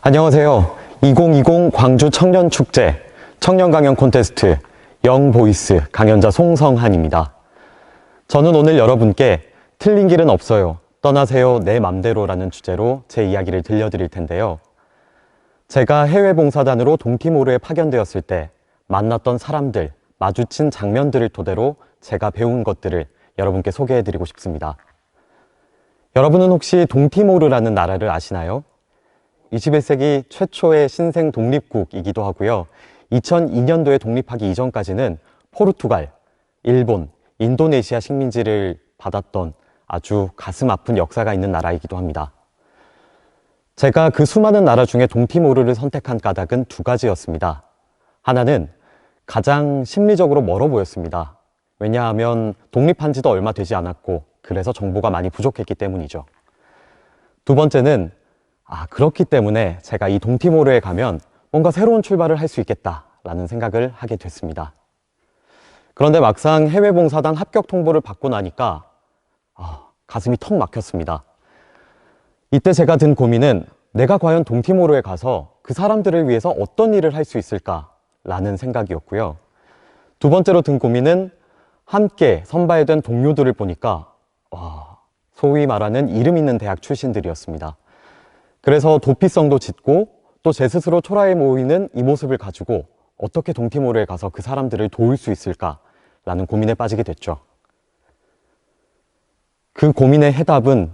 안녕하세요. 2020 광주 청년축제 청년 강연 콘테스트 영보이스 강연자 송성한입니다. 저는 오늘 여러분께 틀린 길은 없어요. 떠나세요 내 맘대로라는 주제로 제 이야기를 들려드릴 텐데요. 제가 해외봉사단으로 동티모르에 파견되었을 때 만났던 사람들, 마주친 장면들을 토대로 제가 배운 것들을 여러분께 소개해드리고 싶습니다. 여러분은 혹시 동티모르라는 나라를 아시나요? 21세기 최초의 신생 독립국이기도 하고요. 2002년도에 독립하기 이전까지는 포르투갈, 일본, 인도네시아 식민지를 받았던 아주 가슴 아픈 역사가 있는 나라이기도 합니다. 제가 그 수많은 나라 중에 동티모르를 선택한 까닭은 두 가지였습니다. 하나는 가장 심리적으로 멀어 보였습니다. 왜냐하면 독립한 지도 얼마 되지 않았고 그래서 정보가 많이 부족했기 때문이죠. 두 번째는 그렇기 때문에 제가 이 동티모르에 가면 뭔가 새로운 출발을 할 수 있겠다라는 생각을 하게 됐습니다. 그런데 막상 해외봉사단 합격 통보를 받고 나니까 가슴이 턱 막혔습니다. 이때 제가 든 고민은 내가 과연 동티모르에 가서 그 사람들을 위해서 어떤 일을 할 수 있을까라는 생각이었고요. 두 번째로 든 고민은 함께 선발된 동료들을 보니까 소위 말하는 이름 있는 대학 출신들이었습니다. 그래서 도피성도 짓고 또 제 스스로 초라해 보이는 이 모습을 가지고 어떻게 동티모르에 가서 그 사람들을 도울 수 있을까라는 고민에 빠지게 됐죠. 그 고민의 해답은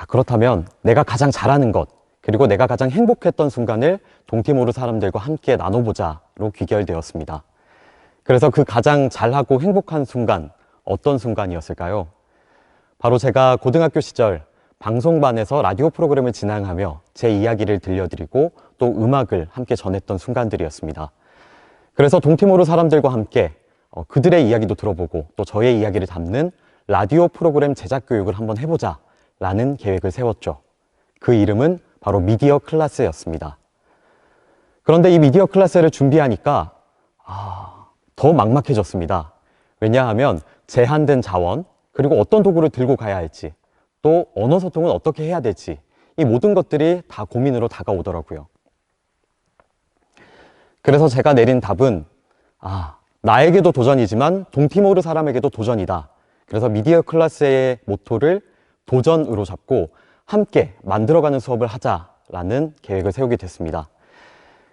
그렇다면 내가 가장 잘하는 것 그리고 내가 가장 행복했던 순간을 동티모르 사람들과 함께 나눠보자로 귀결되었습니다. 그래서 그 가장 잘하고 행복한 순간 어떤 순간이었을까요? 바로 제가 고등학교 시절 방송반에서 라디오 프로그램을 진행하며 제 이야기를 들려드리고 또 음악을 함께 전했던 순간들이었습니다. 그래서 동티모르 사람들과 함께 그들의 이야기도 들어보고 또 저의 이야기를 담는 라디오 프로그램 제작 교육을 한번 해보자 라는 계획을 세웠죠. 그 이름은 바로 미디어 클래스였습니다. 그런데 이 미디어 클래스를 준비하니까 더 막막해졌습니다. 왜냐하면 제한된 자원 그리고 어떤 도구를 들고 가야 할지 또 언어 소통은 어떻게 해야 될지 이 모든 것들이 다 고민으로 다가오더라고요. 그래서 제가 내린 답은 나에게도 도전이지만 동티모르 사람에게도 도전이다. 그래서 미디어 클래스의 모토를 도전으로 잡고 함께 만들어가는 수업을 하자라는 계획을 세우게 됐습니다.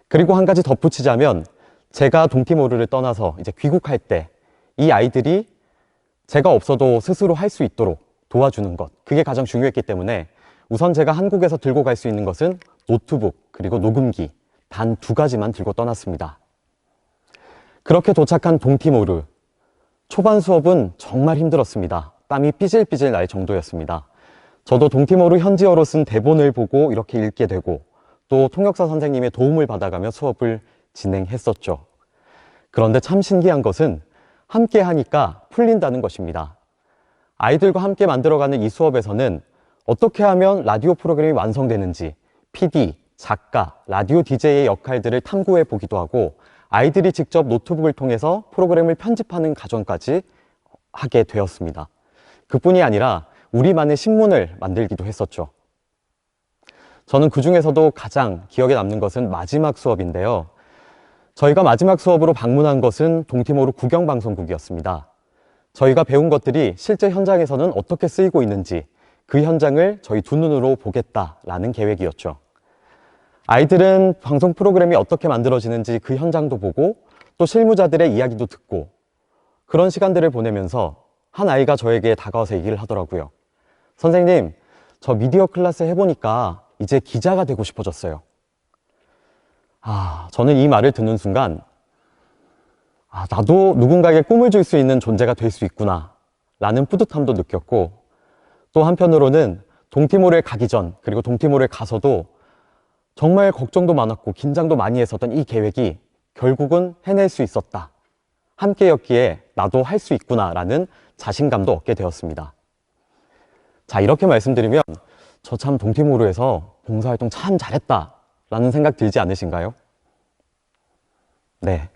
그리고 한 가지 덧붙이자면 제가 동티모르를 떠나서 이제 귀국할 때 이 아이들이 제가 없어도 스스로 할 수 있도록 도와주는 것, 그게 가장 중요했기 때문에 우선 제가 한국에서 들고 갈 수 있는 것은 노트북 그리고 녹음기 단 두 가지만 들고 떠났습니다. 그렇게 도착한 동티모르, 초반 수업은 정말 힘들었습니다. 땀이 삐질삐질 날 정도였습니다. 저도 동티모르 현지어로 쓴 대본을 보고 이렇게 읽게 되고 또 통역사 선생님의 도움을 받아가며 수업을 진행했었죠. 그런데 참 신기한 것은 함께 하니까 풀린다는 것입니다. 아이들과 함께 만들어가는 이 수업에서는 어떻게 하면 라디오 프로그램이 완성되는지 PD, 작가, 라디오 DJ의 역할들을 탐구해 보기도 하고 아이들이 직접 노트북을 통해서 프로그램을 편집하는 과정까지 하게 되었습니다. 그뿐이 아니라 우리만의 신문을 만들기도 했었죠. 저는 그 중에서도 가장 기억에 남는 것은 마지막 수업인데요. 저희가 마지막 수업으로 방문한 것은 동티모르 국영방송국이었습니다. 저희가 배운 것들이 실제 현장에서는 어떻게 쓰이고 있는지 그 현장을 저희 두 눈으로 보겠다라는 계획이었죠. 아이들은 방송 프로그램이 어떻게 만들어지는지 그 현장도 보고 또 실무자들의 이야기도 듣고 그런 시간들을 보내면서 한 아이가 저에게 다가와서 얘기를 하더라고요. 선생님, 저 미디어 클래스 해보니까 이제 기자가 되고 싶어졌어요. 저는 이 말을 듣는 순간 나도 누군가에게 꿈을 줄 수 있는 존재가 될 수 있구나 라는 뿌듯함도 느꼈고 또 한편으로는 동티모르에 가기 전 그리고 동티모르에 가서도 정말 걱정도 많았고 긴장도 많이 했었던 이 계획이 결국은 해낼 수 있었다. 함께였기에 나도 할 수 있구나 라는 자신감도 얻게 되었습니다. 자, 이렇게 말씀드리면 저 참 동티모르에서 봉사활동 참 잘했다 라는 생각 들지 않으신가요? 네.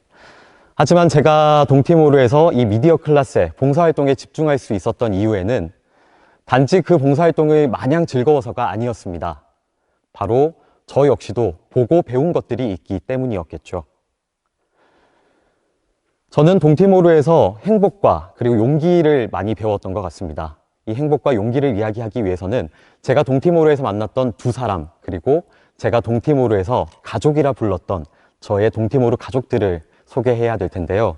하지만 제가 동티모르에서 이 미디어 클래스에 봉사활동에 집중할 수 있었던 이유에는 단지 그 봉사활동이 마냥 즐거워서가 아니었습니다. 바로 저 역시도 보고 배운 것들이 있기 때문이었겠죠. 저는 동티모르에서 행복과 그리고 용기를 많이 배웠던 것 같습니다. 이 행복과 용기를 이야기하기 위해서는 제가 동티모르에서 만났던 두 사람, 그리고 제가 동티모르에서 가족이라 불렀던 저의 동티모르 가족들을 소개해야 될 텐데요.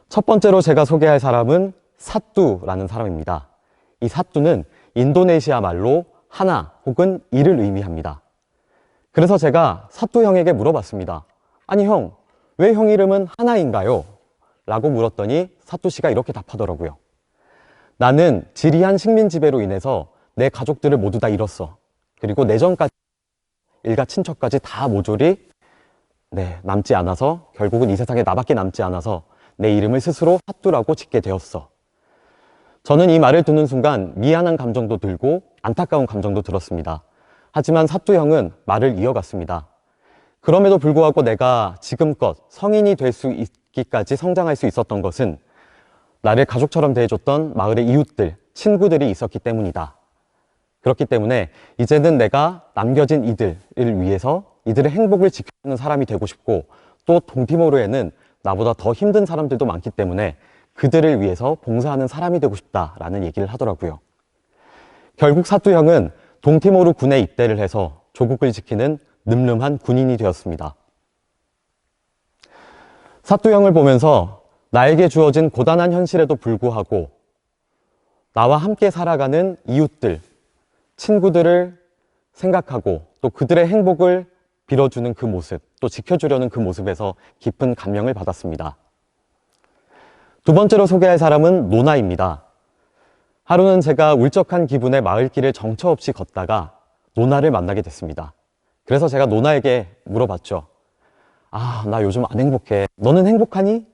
첫 번째로 제가 소개할 사람은 사뚜라는 사람입니다. 이 사뚜는 인도네시아 말로 하나 혹은 이를 의미합니다. 그래서 제가 사뚜 형에게 물어봤습니다. 아니 형, 왜 형 이름은 하나인가요? 라고 물었더니 사뚜 씨가 이렇게 답하더라고요. 나는 지리한 식민 지배로 인해서 내 가족들을 모두 다 잃었어. 그리고 내전까지 일가 친척까지 다 모조리 남지 않아서 결국은 이 세상에 나밖에 남지 않아서 내 이름을 스스로 사뚜라고 짓게 되었어. 저는 이 말을 듣는 순간 미안한 감정도 들고 안타까운 감정도 들었습니다. 하지만 사뚜 형은 말을 이어갔습니다. 그럼에도 불구하고 내가 지금껏 성인이 될 수 있기까지 성장할 수 있었던 것은 나를 가족처럼 대해줬던 마을의 이웃들, 친구들이 있었기 때문이다. 그렇기 때문에 이제는 내가 남겨진 이들을 위해서 이들의 행복을 지켜주는 사람이 되고 싶고, 또 동티모르에는 나보다 더 힘든 사람들도 많기 때문에 그들을 위해서 봉사하는 사람이 되고 싶다라는 얘기를 하더라고요. 결국 사뚜 형은 동티모르 군에 입대를 해서 조국을 지키는 늠름한 군인이 되었습니다. 사뚜 형을 보면서 나에게 주어진 고단한 현실에도 불구하고 나와 함께 살아가는 이웃들, 친구들을 생각하고 또 그들의 행복을 빌어주는 그 모습, 또 지켜주려는 그 모습에서 깊은 감명을 받았습니다. 두 번째로 소개할 사람은 노나입니다. 하루는 제가 울적한 기분에 마을길을 정처 없이 걷다가 노나를 만나게 됐습니다. 그래서 제가 노나에게 물어봤죠. 아, 나 요즘 안 행복해. 너는 행복하니?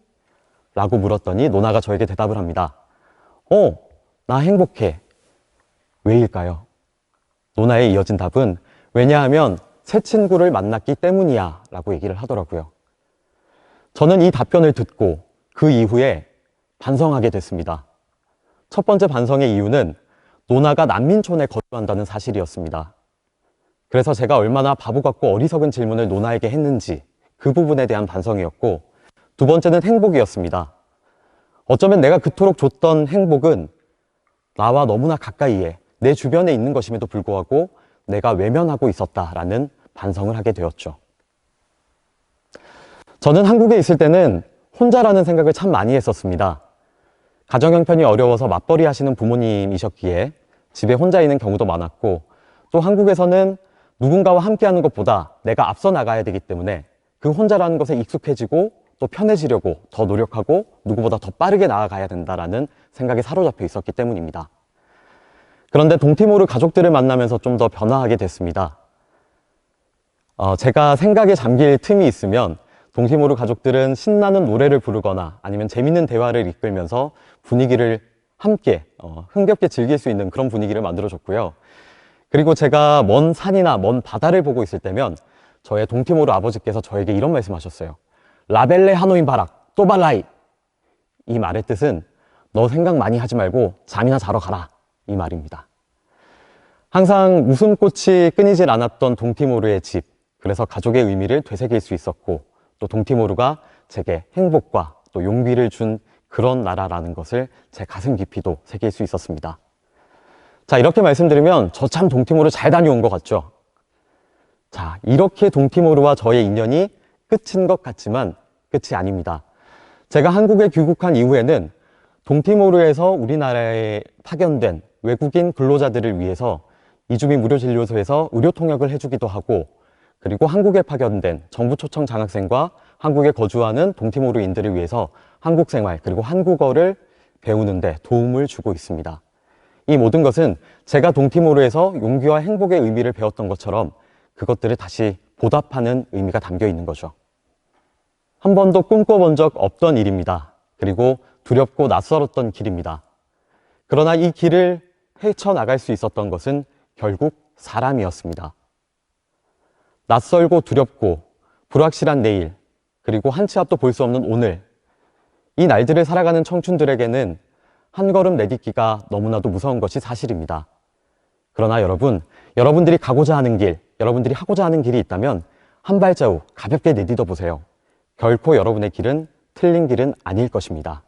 라고 물었더니 노나가 저에게 대답을 합니다. 나 행복해. 왜일까요? 노나에 이어진 답은 왜냐하면 새 친구를 만났기 때문이야 라고 얘기를 하더라고요. 저는 이 답변을 듣고 그 이후에 반성하게 됐습니다. 첫 번째 반성의 이유는 노나가 난민촌에 거주한다는 사실이었습니다. 그래서 제가 얼마나 바보 같고 어리석은 질문을 노나에게 했는지 그 부분에 대한 반성이었고, 두 번째는 행복이었습니다. 어쩌면 내가 그토록 줬던 행복은 나와 너무나 가까이에 내 주변에 있는 것임에도 불구하고 내가 외면하고 있었다라는 반성을 하게 되었죠. 저는 한국에 있을 때는 혼자라는 생각을 참 많이 했었습니다. 가정 형편이 어려워서 맞벌이 하시는 부모님이셨기에 집에 혼자 있는 경우도 많았고, 또 한국에서는 누군가와 함께하는 것보다 내가 앞서 나가야 되기 때문에 그 혼자라는 것에 익숙해지고 또 편해지려고 더 노력하고 누구보다 더 빠르게 나아가야 된다라는 생각에 사로잡혀 있었기 때문입니다. 그런데 동티모르 가족들을 만나면서 좀 더 변화하게 됐습니다. 제가 생각에 잠길 틈이 있으면 동티모르 가족들은 신나는 노래를 부르거나 아니면 재밌는 대화를 이끌면서 분위기를 함께 흥겹게 즐길 수 있는 그런 분위기를 만들어줬고요. 그리고 제가 먼 산이나 먼 바다를 보고 있을 때면 저의 동티모르 아버지께서 저에게 이런 말씀하셨어요. 라벨레 하노인 바락 또발라이. 이 말의 뜻은 너 생각 많이 하지 말고 잠이나 자러 가라, 이 말입니다. 항상 웃음꽃이 끊이질 않았던 동티모르의 집, 그래서 가족의 의미를 되새길 수 있었고, 또 동티모르가 제게 행복과 또 용기를 준 그런 나라라는 것을 제 가슴 깊이도 새길 수 있었습니다. 자, 이렇게 말씀드리면 저 참 동티모르 잘 다녀온 것 같죠? 자, 이렇게 동티모르와 저의 인연이 끝인 것 같지만 끝이 아닙니다. 제가 한국에 귀국한 이후에는 동티모르에서 우리나라에 파견된 외국인 근로자들을 위해서 이주민 무료진료소에서 의료 통역을 해주기도 하고, 그리고 한국에 파견된 정부 초청 장학생과 한국에 거주하는 동티모르인들을 위해서 한국 생활 그리고 한국어를 배우는 데 도움을 주고 있습니다. 이 모든 것은 제가 동티모르에서 용기와 행복의 의미를 배웠던 것처럼 그것들을 다시 보답하는 의미가 담겨 있는 거죠. 한 번도 꿈꿔본 적 없던 일입니다. 그리고 두렵고 낯설었던 길입니다. 그러나 이 길을 헤쳐나갈 수 있었던 것은 결국 사람이었습니다. 낯설고 두렵고 불확실한 내일, 그리고 한 치 앞도 볼 수 없는 오늘, 이 날들을 살아가는 청춘들에게는 한 걸음 내딛기가 너무나도 무서운 것이 사실입니다. 그러나 여러분, 여러분들이 가고자 하는 길, 여러분들이 하고자 하는 길이 있다면 한 발자국 가볍게 내딛어 보세요. 결코 여러분의 길은 틀린 길은 아닐 것입니다.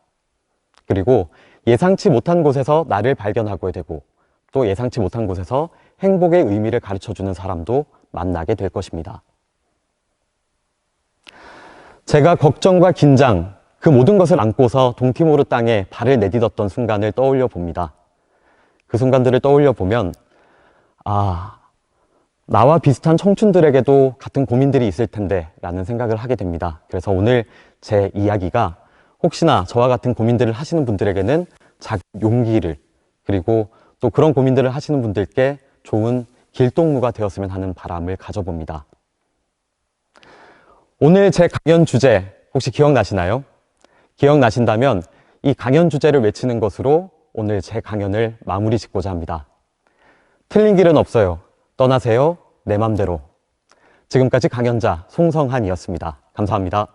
그리고 예상치 못한 곳에서 나를 발견하게 되고 또 예상치 못한 곳에서 행복의 의미를 가르쳐주는 사람도 만나게 될 것입니다. 제가 걱정과 긴장, 그 모든 것을 안고서 동티모르 땅에 발을 내딛었던 순간을 떠올려 봅니다. 그 순간들을 떠올려 보면 나와 비슷한 청춘들에게도 같은 고민들이 있을 텐데 라는 생각을 하게 됩니다. 그래서 오늘 제 이야기가 혹시나 저와 같은 고민들을 하시는 분들에게는 자기 용기를, 그리고 또 그런 고민들을 하시는 분들께 좋은 길동무가 되었으면 하는 바람을 가져봅니다. 오늘 제 강연 주제 혹시 기억나시나요? 기억나신다면 이 강연 주제를 외치는 것으로 오늘 제 강연을 마무리 짓고자 합니다. 틀린 길은 없어요. 떠나세요. 내 맘대로. 지금까지 강연자 송성한이었습니다. 감사합니다.